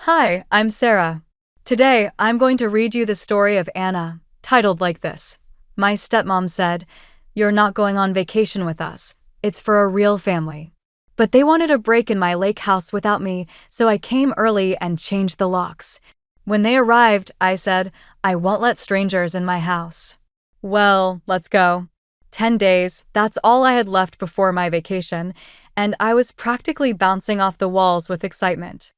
Hi, I'm Sarah. Today, I'm going to read you the story of Anna, titled like this. My stepmom said, "You're not going on vacation with us. It's for a real family." But they wanted a break in my lake house without me, so I came early and changed the locks. When they arrived, I said, "I won't let strangers in my house." Well, let's go. 10 days, that's all I had left before my vacation, and I was practically bouncing off the walls with excitement.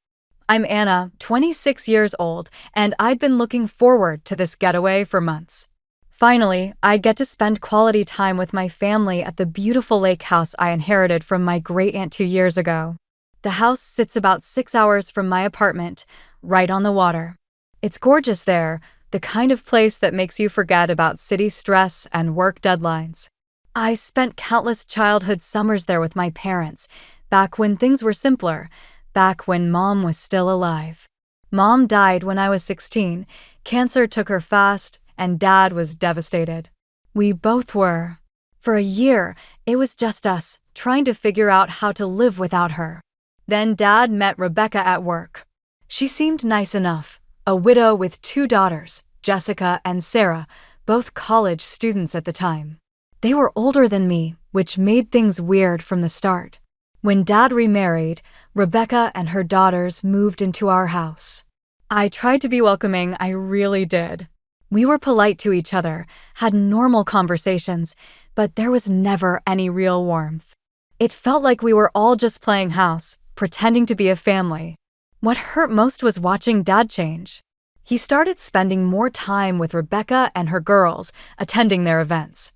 I'm Anna, 26 years old, and I'd been looking forward to this getaway for months. Finally, I'd get to spend quality time with my family at the beautiful lake house I inherited from my great-aunt 2 years ago. The house sits about 6 hours from my apartment, right on the water. It's gorgeous there, the kind of place that makes you forget about city stress and work deadlines. I spent countless childhood summers there with my parents, back when things were simpler, back when Mom was still alive. Mom died when I was 16, cancer took her fast, and Dad was devastated. We both were. For a year, it was just us, trying to figure out how to live without her. Then Dad met Rebecca at work. She seemed nice enough, a widow with 2 daughters, Jessica and Sarah, both college students at the time. They were older than me, which made things weird from the start. When Dad remarried, Rebecca and her daughters moved into our house. I tried to be welcoming, I really did. We were polite to each other, had normal conversations, but there was never any real warmth. It felt like we were all just playing house, pretending to be a family. What hurt most was watching Dad change. He started spending more time with Rebecca and her girls, attending their events.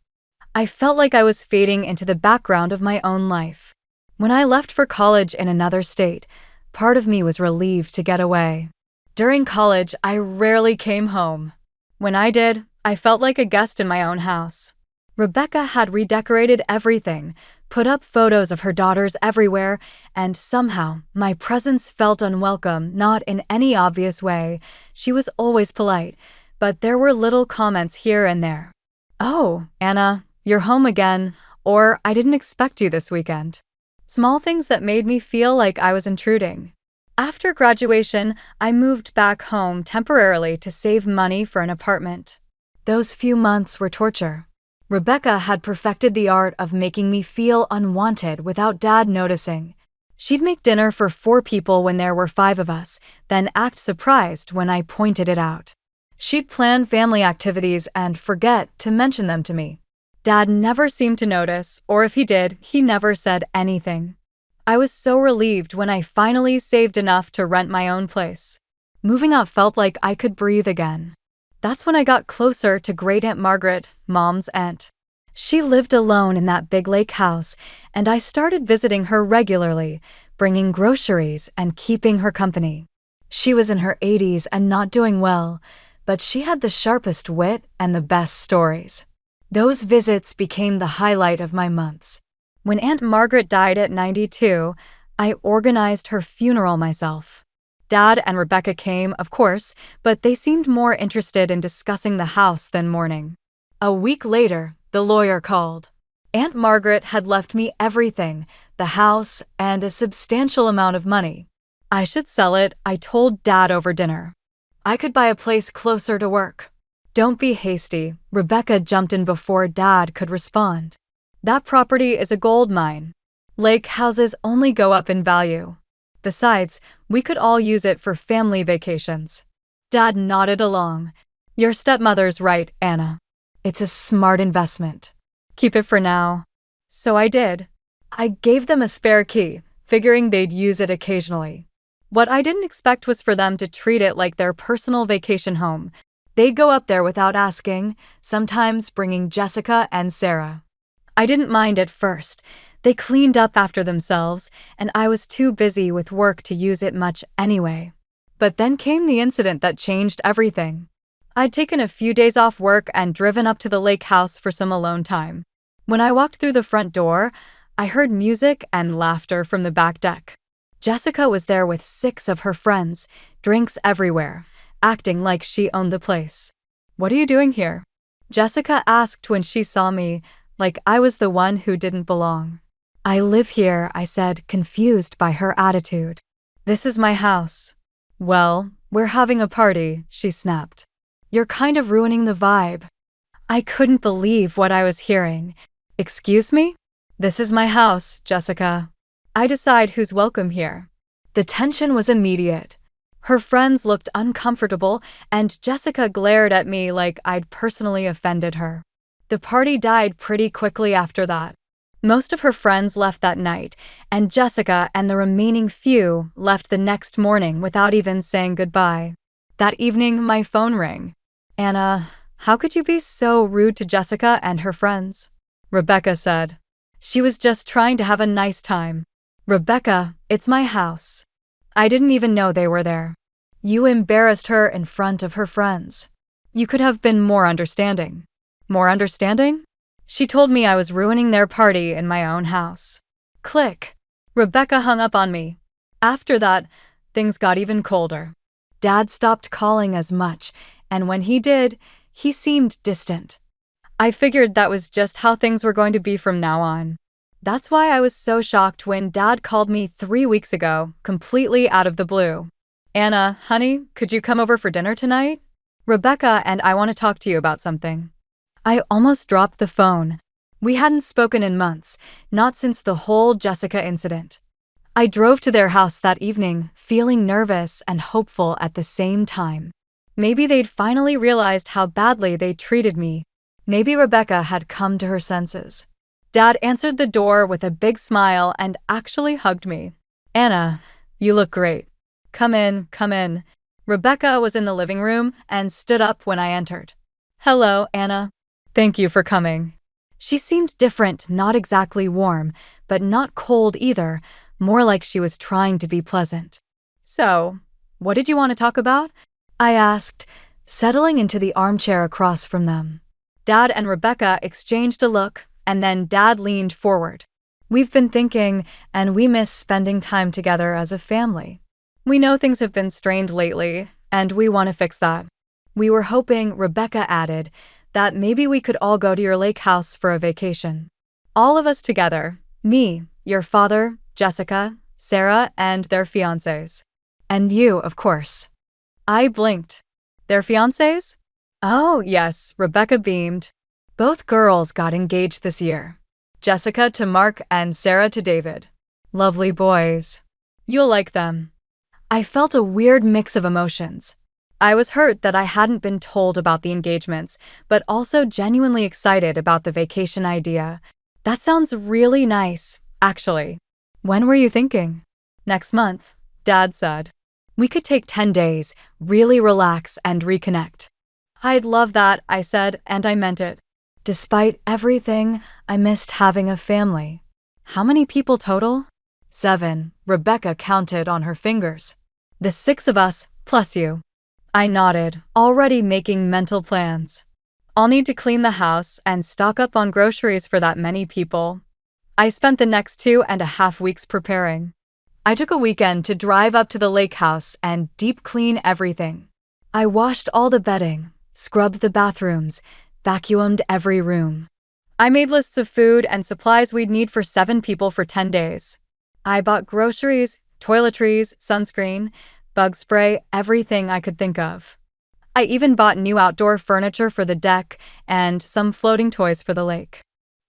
I felt like I was fading into the background of my own life. When I left for college in another state, part of me was relieved to get away. During college, I rarely came home. When I did, I felt like a guest in my own house. Rebecca had redecorated everything, put up photos of her daughters everywhere, and somehow my presence felt unwelcome, not in any obvious way. She was always polite, but there were little comments here and there. "Oh, Anna, you're home again," or "I didn't expect you this weekend." Small things that made me feel like I was intruding. After graduation, I moved back home temporarily to save money for an apartment. Those few months were torture. Rebecca had perfected the art of making me feel unwanted without Dad noticing. She'd make dinner for 4 people when there were 5 of us, then act surprised when I pointed it out. She'd plan family activities and forget to mention them to me. Dad never seemed to notice, or if he did, he never said anything. I was so relieved when I finally saved enough to rent my own place. Moving out felt like I could breathe again. That's when I got closer to Great Aunt Margaret, Mom's aunt. She lived alone in that big lake house, and I started visiting her regularly, bringing groceries and keeping her company. She was in her 80s and not doing well, but she had the sharpest wit and the best stories. Those visits became the highlight of my months. When Aunt Margaret died at 92, I organized her funeral myself. Dad and Rebecca came, of course, but they seemed more interested in discussing the house than mourning. A week later, the lawyer called. Aunt Margaret had left me everything, the house, and a substantial amount of money. I should sell it, I told Dad over dinner. I could buy a place closer to work. "Don't be hasty," Rebecca jumped in before Dad could respond. "That property is a gold mine. Lake houses only go up in value. Besides, we could all use it for family vacations." Dad nodded along. "Your stepmother's right, Anna. It's a smart investment. Keep it for now." So I did. I gave them a spare key, figuring they'd use it occasionally. What I didn't expect was for them to treat it like their personal vacation home. They'd go up there without asking, sometimes bringing Jessica and Sarah. I didn't mind at first. They cleaned up after themselves, and I was too busy with work to use it much anyway. But then came the incident that changed everything. I'd taken a few days off work and driven up to the lake house for some alone time. When I walked through the front door, I heard music and laughter from the back deck. Jessica was there with 6 of her friends, drinks everywhere, acting like she owned the place. "What are you doing here?" Jessica asked when she saw me, like I was the one who didn't belong. "I live here," I said, confused by her attitude. "This is my house." Well, we're having a party, she snapped. You're kind of ruining the vibe. I couldn't believe what I was hearing. Excuse me? This is my house, Jessica. I decide who's welcome here. The tension was immediate. Her friends looked uncomfortable, and Jessica glared at me like I'd personally offended her. The party died pretty quickly after that. Most of her friends left that night, and Jessica and the remaining few left the next morning without even saying goodbye. That evening, my phone rang. Anna, how could you be so rude to Jessica and her friends? Rebecca said. She was just trying to have a nice time. Rebecca, it's my house. I didn't even know they were there. You embarrassed her in front of her friends. You could have been more understanding. More understanding? She told me I was ruining their party in my own house. Click. Rebecca hung up on me. After that, things got even colder. Dad stopped calling as much, and when he did, he seemed distant. I figured that was just how things were going to be from now on. That's why I was so shocked when Dad called me 3 weeks ago, completely out of the blue. Anna, honey, could you come over for dinner tonight? Rebecca and I want to talk to you about something. I almost dropped the phone. We hadn't spoken in months, not since the whole Jessica incident. I drove to their house that evening, feeling nervous and hopeful at the same time. Maybe they'd finally realized how badly they treated me. Maybe Rebecca had come to her senses. Dad answered the door with a big smile and actually hugged me. Anna, you look great. Come in, come in. Rebecca was in the living room and stood up when I entered. Hello, Anna. Thank you for coming. She seemed different, not exactly warm, but not cold either, more like she was trying to be pleasant. So, what did you want to talk about? I asked, settling into the armchair across from them. Dad and Rebecca exchanged a look, and then Dad leaned forward. We've been thinking, and we miss spending time together as a family. We know things have been strained lately, and we want to fix that. We were hoping, Rebecca added, that maybe we could all go to your lake house for a vacation. All of us together, me, your father, Jessica, Sarah, and their fiancés. And you, of course. I blinked. Their fiancés? Oh, yes, Rebecca beamed. Both girls got engaged this year. Jessica to Mark and Sarah to David. Lovely boys. You'll like them. I felt a weird mix of emotions. I was hurt that I hadn't been told about the engagements, but also genuinely excited about the vacation idea. That sounds really nice, actually. When were you thinking? Next month, Dad said. We could take 10 days, really relax and reconnect. I'd love that, I said, and I meant it. Despite everything, I missed having a family. How many people total? 7, Rebecca counted on her fingers. The 6 of us, plus you. I nodded, already making mental plans. I'll need to clean the house and stock up on groceries for that many people. I spent the next 2.5 weeks preparing. I took a weekend to drive up to the lake house and deep clean everything. I washed all the bedding, scrubbed the bathrooms, vacuumed every room. I made lists of food and supplies we'd need for 7 people for 10 days. I bought groceries, toiletries, sunscreen, bug spray, everything I could think of. I even bought new outdoor furniture for the deck and some floating toys for the lake.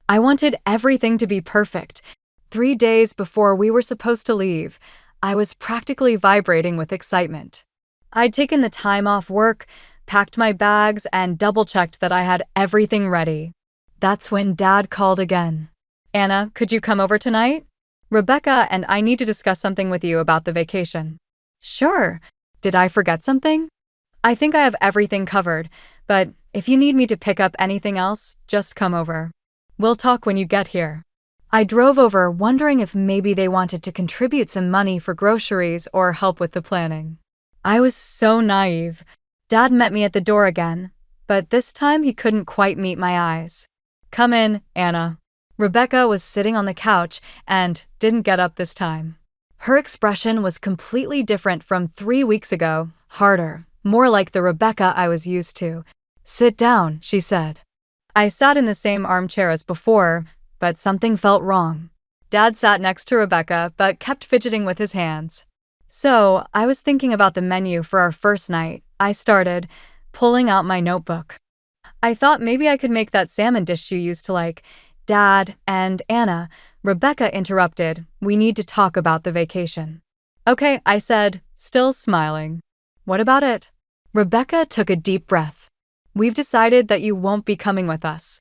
I wanted everything to be perfect. 3 days before we were supposed to leave, I was practically vibrating with excitement. I'd taken the time off work, packed my bags, and double-checked that I had everything ready. That's when Dad called again. Anna, could you come over tonight? Rebecca and I need to discuss something with you about the vacation. Sure. Did I forget something? I think I have everything covered, but if you need me to pick up anything else, just come over. We'll talk when you get here. I drove over wondering if maybe they wanted to contribute some money for groceries or help with the planning. I was so naive. Dad met me at the door again, but this time he couldn't quite meet my eyes. Come in, Anna. Rebecca was sitting on the couch and didn't get up this time. Her expression was completely different from 3 weeks ago, harder, more like the Rebecca I was used to. Sit down, she said. I sat in the same armchair as before, but something felt wrong. Dad sat next to Rebecca but kept fidgeting with his hands. So, I was thinking about the menu for our first night. I started pulling out my notebook. I thought maybe I could make that salmon dish you used to like. Dad and Anna, Rebecca interrupted. We need to talk about the vacation. Okay, I said, still smiling. What about it? Rebecca took a deep breath. We've decided that you won't be coming with us.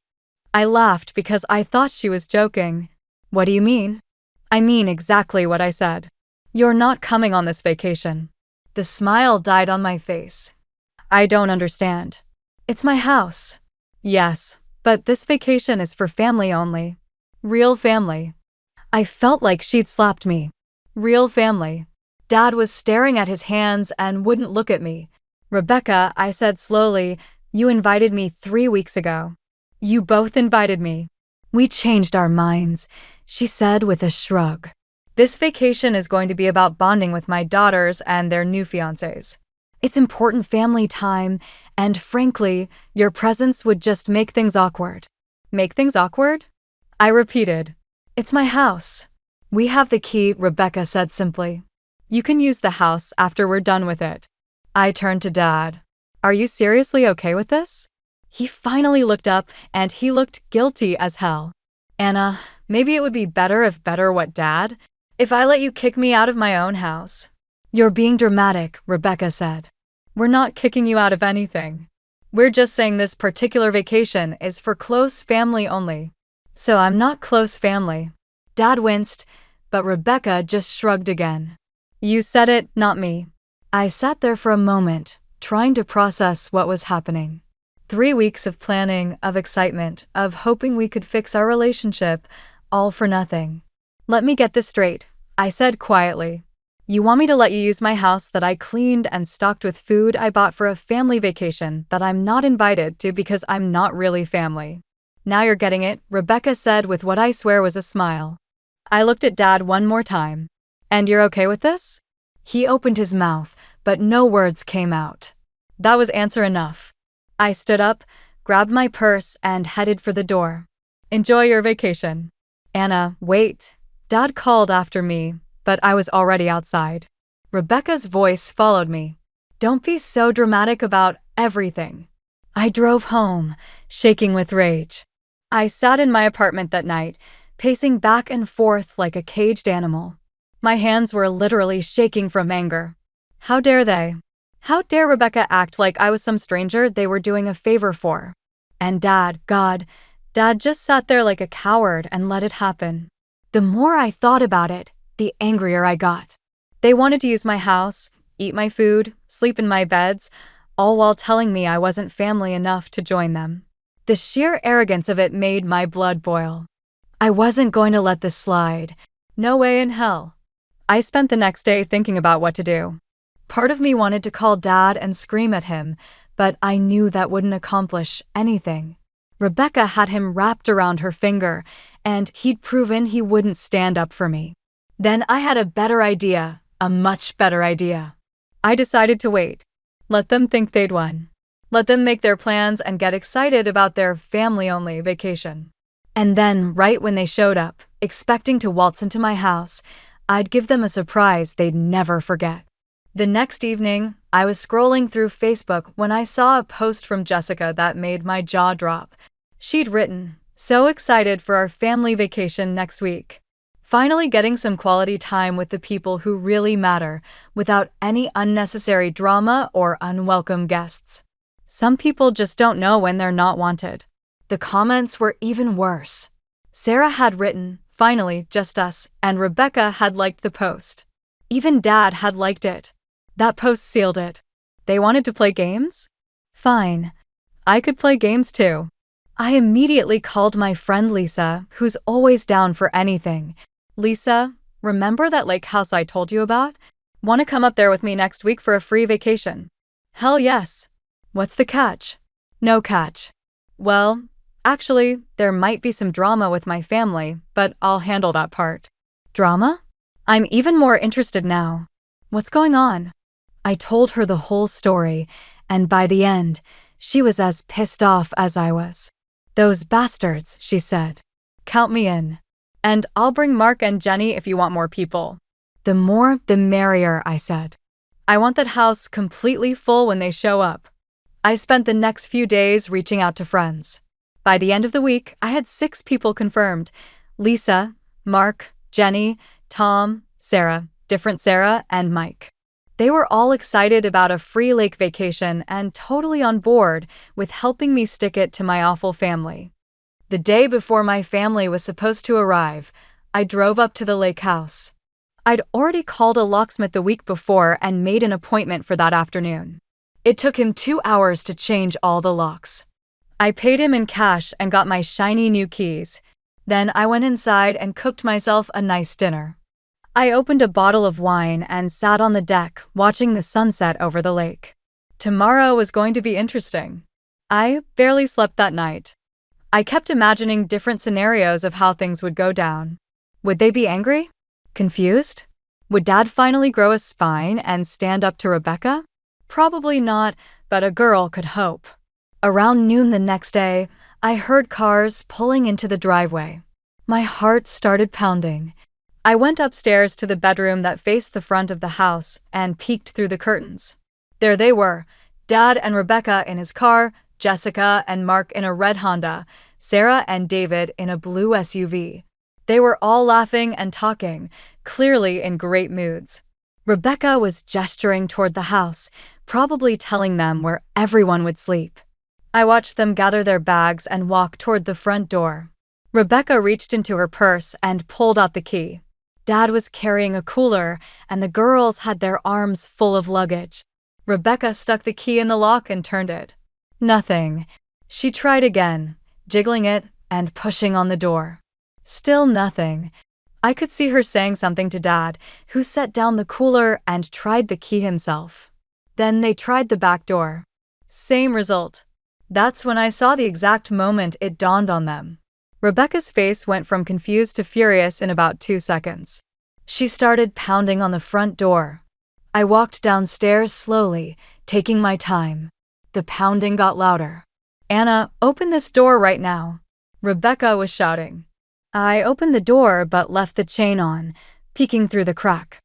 I laughed because I thought she was joking. What do you mean? I mean exactly what I said. You're not coming on this vacation. The smile died on my face. I don't understand. It's my house. Yes, but this vacation is for family only. Real family. I felt like she'd slapped me. Real family. Dad was staring at his hands and wouldn't look at me. Rebecca, I said slowly, you invited me 3 weeks ago. You both invited me. We changed our minds, she said with a shrug. This vacation is going to be about bonding with my daughters and their new fiancés. It's important family time, and frankly, your presence would just make things awkward. Make things awkward? I repeated. It's my house. We have the key, Rebecca said simply. You can use the house after we're done with it. I turned to Dad. Are you seriously okay with this? He finally looked up, and he looked guilty as hell. Anna, maybe it would be better if better what, Dad? If I let you kick me out of my own house. You're being dramatic, Rebecca said. We're not kicking you out of anything. We're just saying this particular vacation is for close family only. So I'm not close family. Dad winced, but Rebecca just shrugged again. You said it, not me. I sat there for a moment, trying to process what was happening. 3 weeks of planning, of excitement, of hoping we could fix our relationship, all for nothing. Let me get this straight, I said quietly. You want me to let you use my house that I cleaned and stocked with food I bought for a family vacation that I'm not invited to because I'm not really family. Now you're getting it, Rebecca said with what I swear was a smile. I looked at Dad one more time. And you're okay with this? He opened his mouth, but no words came out. That was answer enough. I stood up, grabbed my purse, and headed for the door. Enjoy your vacation. Anna, wait. Dad called after me, but I was already outside. Rebecca's voice followed me. Don't be so dramatic about everything. I drove home, shaking with rage. I sat in my apartment that night, pacing back and forth like a caged animal. My hands were literally shaking from anger. How dare they? How dare Rebecca act like I was some stranger they were doing a favor for? And Dad, God, Dad just sat there like a coward and let it happen. The more I thought about it, the angrier I got. They wanted to use my house, eat my food, sleep in my beds, all while telling me I wasn't family enough to join them. The sheer arrogance of it made my blood boil. I wasn't going to let this slide. No way in hell. I spent the next day thinking about what to do. Part of me wanted to call Dad and scream at him, but I knew that wouldn't accomplish anything. Rebecca had him wrapped around her finger, and he'd proven he wouldn't stand up for me. Then I had a better idea, a much better idea. I decided to wait. Let them think they'd won. Let them make their plans and get excited about their family-only vacation. And then, right when they showed up, expecting to waltz into my house, I'd give them a surprise they'd never forget. The next evening, I was scrolling through Facebook when I saw a post from Jessica that made my jaw drop. She'd written, "So excited for our family vacation next week. Finally getting some quality time with the people who really matter, without any unnecessary drama or unwelcome guests." Some people just don't know when they're not wanted. The comments were even worse. Sarah had written, "Finally, just us," and Rebecca had liked the post. Even Dad had liked it. That post sealed it. They wanted to play games? Fine. I could play games too. I immediately called my friend Lisa, who's always down for anything. Lisa, remember that lake house I told you about? Want to come up there with me next week for a free vacation? Hell yes. What's the catch? No catch. Well, actually, there might be some drama with my family, but I'll handle that part. Drama? I'm even more interested now. What's going on? I told her the whole story, and by the end, she was as pissed off as I was. "Those bastards," she said. "Count me in. And I'll bring Mark and Jenny if you want more people." The more, the merrier, I said. I want that house completely full when they show up. I spent the next few days reaching out to friends. By the end of the week, I had 6 people confirmed: Lisa, Mark, Jenny, Tom, Sarah, different Sarah, and Mike. They were all excited about a free lake vacation and totally on board with helping me stick it to my awful family. The day before my family was supposed to arrive, I drove up to the lake house. I'd already called a locksmith the week before and made an appointment for that afternoon. It took him 2 hours to change all the locks. I paid him in cash and got my shiny new keys. Then I went inside and cooked myself a nice dinner. I opened a bottle of wine and sat on the deck watching the sunset over the lake. Tomorrow was going to be interesting. I barely slept that night. I kept imagining different scenarios of how things would go down. Would they be angry? Confused? Would Dad finally grow a spine and stand up to Rebecca? Probably not, but a girl could hope. Around noon the next day, I heard cars pulling into the driveway. My heart started pounding. I went upstairs to the bedroom that faced the front of the house and peeked through the curtains. There they were, Dad and Rebecca in his car, Jessica and Mark in a red Honda, Sarah and David in a blue SUV. They were all laughing and talking, clearly in great moods. Rebecca was gesturing toward the house, probably telling them where everyone would sleep. I watched them gather their bags and walk toward the front door. Rebecca reached into her purse and pulled out the key. Dad was carrying a cooler, and the girls had their arms full of luggage. Rebecca stuck the key in the lock and turned it. Nothing. She tried again, jiggling it and pushing on the door. Still nothing. I could see her saying something to Dad, who set down the cooler and tried the key himself. Then they tried the back door. Same result. That's when I saw the exact moment it dawned on them. Rebecca's face went from confused to furious in about 2 seconds. She started pounding on the front door. I walked downstairs slowly, taking my time. The pounding got louder. "Anna, open this door right now," Rebecca was shouting. I opened the door but left the chain on, peeking through the crack.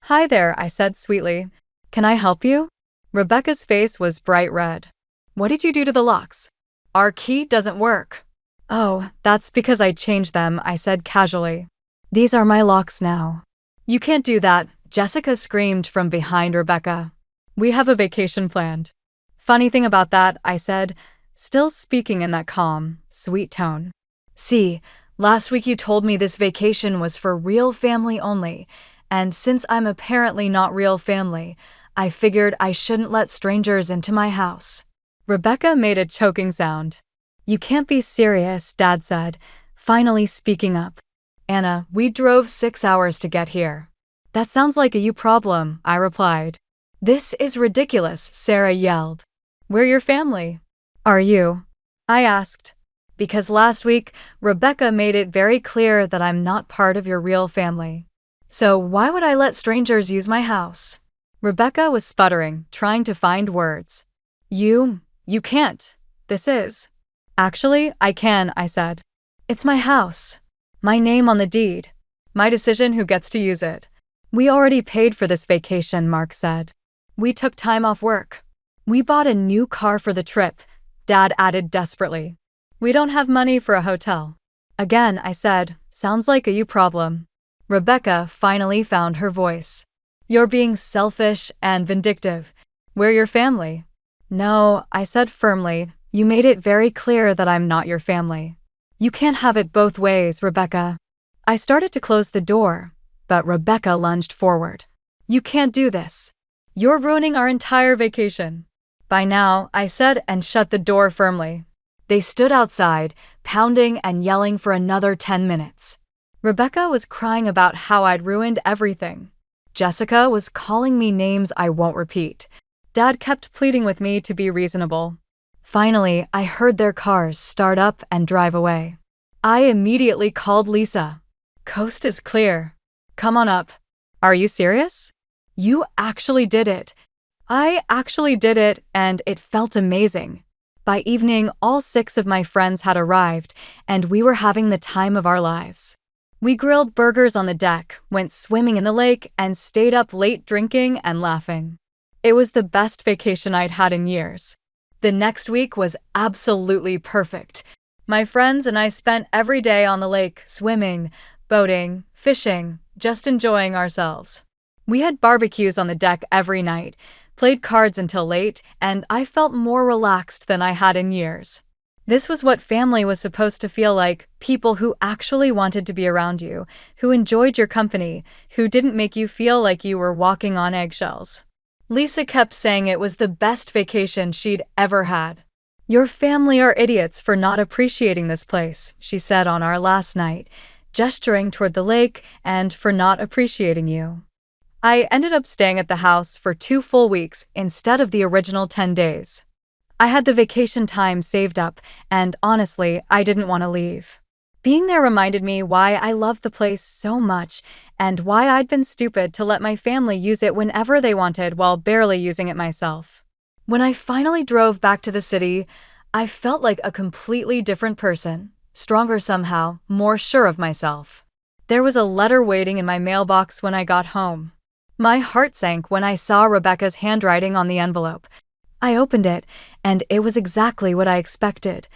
"Hi there," I said sweetly. "Can I help you?" Rebecca's face was bright red. "What did you do to the locks?" "Our key doesn't work." "Oh, that's because I changed them," I said casually. "These are my locks now." "You can't do that," Jessica screamed from behind Rebecca. "We have a vacation planned." "Funny thing about that," I said, still speaking in that calm, sweet tone. "See, last week you told me this vacation was for real family only, and since I'm apparently not real family, I figured I shouldn't let strangers into my house." Rebecca made a choking sound. "You can't be serious," Dad said, finally speaking up. "Anna, we drove 6 hours to get here." "That sounds like a you problem," I replied. "This is ridiculous," Sarah yelled. "We're your family." "Are you?" I asked. "Because last week, Rebecca made it very clear that I'm not part of your real family. So why would I let strangers use my house?" Rebecca was sputtering, trying to find words. You can't. This is." "Actually, I can," I said. "It's my house. My name on the deed. My decision who gets to use it. We already paid for this vacation," Mark said. "We took time off work. We bought a new car for the trip," Dad added desperately. "We don't have money for a hotel." "Again," I said, "sounds like a you problem." Rebecca finally found her voice. "You're being selfish and vindictive. We're your family." "No," I said firmly, "you made it very clear that I'm not your family. You can't have it both ways, Rebecca." I started to close the door, but Rebecca lunged forward. "You can't do this. You're ruining our entire vacation." "By now," I said and shut the door firmly. They stood outside, pounding and yelling for another 10 minutes. Rebecca was crying about how I'd ruined everything. Jessica was calling me names I won't repeat. Dad kept pleading with me to be reasonable. Finally, I heard their cars start up and drive away. I immediately called Lisa. "Coast is clear. Come on up." "Are you serious?" "You actually did it." I actually did it, and it felt amazing. By evening, all 6 of my friends had arrived, and we were having the time of our lives. We grilled burgers on the deck, went swimming in the lake, and stayed up late drinking and laughing. It was the best vacation I'd had in years. The next week was absolutely perfect. My friends and I spent every day on the lake, swimming, boating, fishing, just enjoying ourselves. We had barbecues on the deck every night, played cards until late, and I felt more relaxed than I had in years. This was what family was supposed to feel like: people who actually wanted to be around you, who enjoyed your company, who didn't make you feel like you were walking on eggshells. Lisa kept saying it was the best vacation she'd ever had. "Your family are idiots for not appreciating this place," she said on our last night, gesturing toward the lake, "and for not appreciating you." I ended up staying at the house for 2 full weeks instead of the original 10 days. I had the vacation time saved up, and honestly, I didn't want to leave. Being there reminded me why I loved the place so much, and why I'd been stupid to let my family use it whenever they wanted while barely using it myself. When I finally drove back to the city, I felt like a completely different person, stronger somehow, more sure of myself. There was a letter waiting in my mailbox when I got home. My heart sank when I saw Rebecca's handwriting on the envelope. I opened it, and it was exactly what I expected.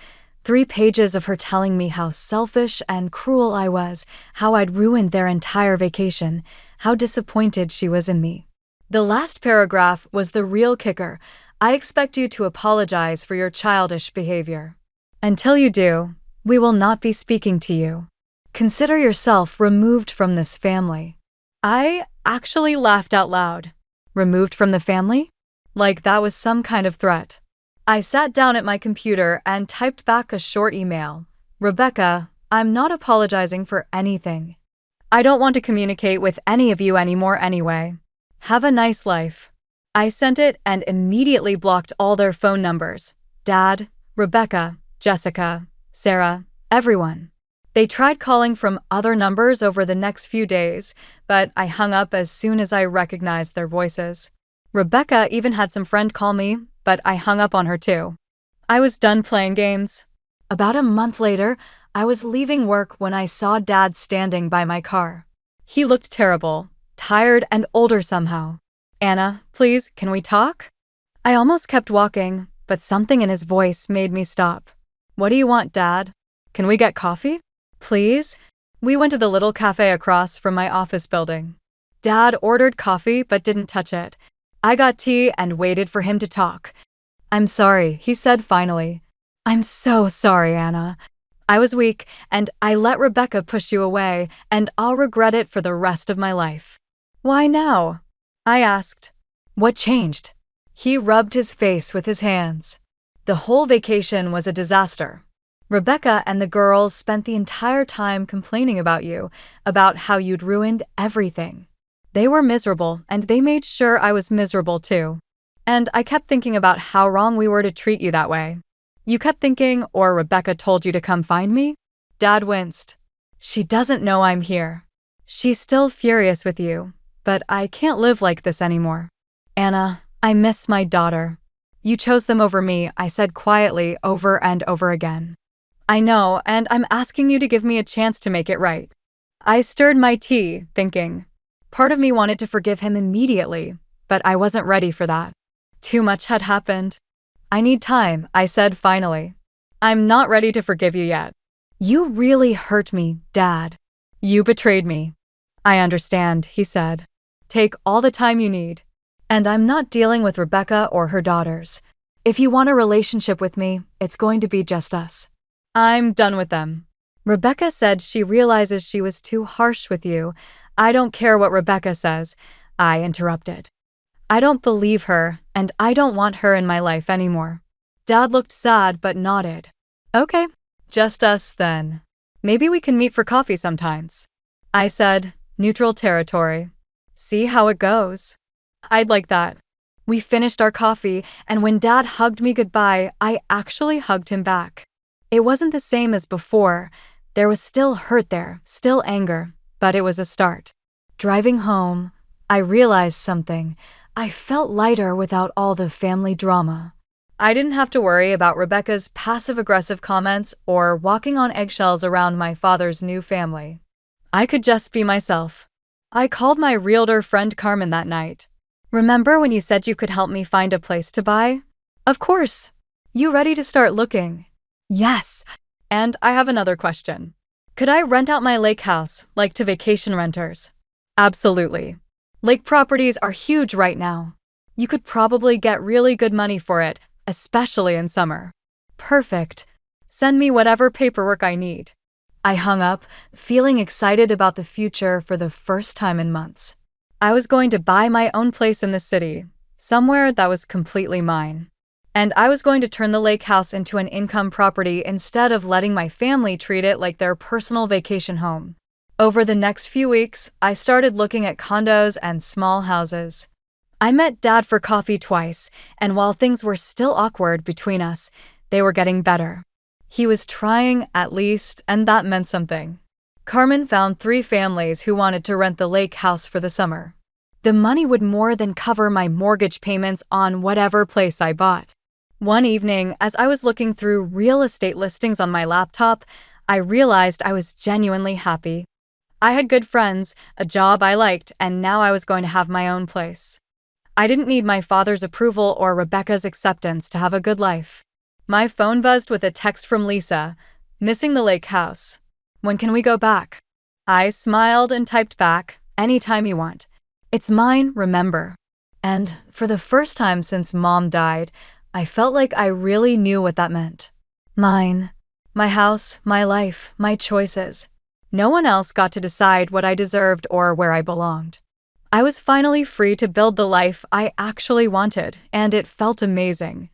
3 pages of her telling me how selfish and cruel I was, how I'd ruined their entire vacation, how disappointed she was in me. The last paragraph was the real kicker. "I expect you to apologize for your childish behavior. Until you do, we will not be speaking to you. Consider yourself removed from this family." I actually laughed out loud. Removed from the family? Like that was some kind of threat. I sat down at my computer and typed back a short email. "Rebecca, I'm not apologizing for anything. I don't want to communicate with any of you anymore anyway. Have a nice life." I sent it and immediately blocked all their phone numbers. Dad, Rebecca, Jessica, Sarah, everyone. They tried calling from other numbers over the next few days, but I hung up as soon as I recognized their voices. Rebecca even had some friend call me, but I hung up on her too. I was done playing games. About a month later, I was leaving work when I saw Dad standing by my car. He looked terrible, tired and older somehow. "Anna, please, can we talk?" I almost kept walking, but something in his voice made me stop. "What do you want, Dad? Can we get coffee? Please?" We went to the little cafe across from my office building. Dad ordered coffee but didn't touch it. I got tea and waited for him to talk. "I'm sorry," he said finally. "I'm so sorry, Anna. I was weak, and I let Rebecca push you away, and I'll regret it for the rest of my life." "Why now?" I asked. "What changed?" He rubbed his face with his hands. "The whole vacation was a disaster. Rebecca and the girls spent the entire time complaining about you, about how you'd ruined everything. They were miserable, and they made sure I was miserable too. And I kept thinking about how wrong we were to treat you that way. You kept thinking, or Rebecca told you to come find me?" Dad winced. "She doesn't know I'm here. She's still furious with you, but I can't live like this anymore. Anna, I miss my daughter. You chose them over me," I said quietly over and over again. "I know, and I'm asking you to give me a chance to make it right." I stirred my tea, thinking. Part of me wanted to forgive him immediately, but I wasn't ready for that. Too much had happened. "I need time," I said finally. "I'm not ready to forgive you yet. You really hurt me, Dad. You betrayed me." "I understand," he said. "Take all the time you need. And I'm not dealing with Rebecca or her daughters. If you want a relationship with me, it's going to be just us. I'm done with them." "Rebecca said she realizes she was too harsh with you." "I don't care what Rebecca says," I interrupted. "I don't believe her, and I don't want her in my life anymore." Dad looked sad but nodded. "Okay, just us then. Maybe we can meet for coffee sometimes." I said, neutral territory. "See how it goes." "I'd like that." We finished our coffee, and when Dad hugged me goodbye, I actually hugged him back. It wasn't the same as before. There was still hurt there, still anger, but it was a start. Driving home, I realized something. I felt lighter without all the family drama. I didn't have to worry about Rebecca's passive-aggressive comments or walking on eggshells around my father's new family. I could just be myself. I called my realtor friend Carmen that night. Remember when you said you could help me find a place to buy? Of course. You ready to start looking? Yes. And I have another question. Could I rent out my lake house, like to vacation renters? Absolutely. Lake properties are huge right now. You could probably get really good money for it, especially in summer. Perfect. Send me whatever paperwork I need. I hung up, feeling excited about the future for the first time in months. I was going to buy my own place in the city, somewhere that was completely mine. And I was going to turn the lake house into an income property instead of letting my family treat it like their personal vacation home. Over the next few weeks, I started looking at condos and small houses. I met Dad for coffee twice, and while things were still awkward between us, they were getting better. He was trying, at least, and that meant something. Carmen found 3 families who wanted to rent the lake house for the summer. The money would more than cover my mortgage payments on whatever place I bought. One evening, as I was looking through real estate listings on my laptop, I realized I was genuinely happy. I had good friends, a job I liked, and now I was going to have my own place. I didn't need my father's approval or Rebecca's acceptance to have a good life. My phone buzzed with a text from Lisa, missing the lake house. When can we go back? I smiled and typed back, anytime you want. It's mine, remember. And for the first time since Mom died, I felt like I really knew what that meant. Mine. My house, my life, my choices. No one else got to decide what I deserved or where I belonged. I was finally free to build the life I actually wanted, and it felt amazing.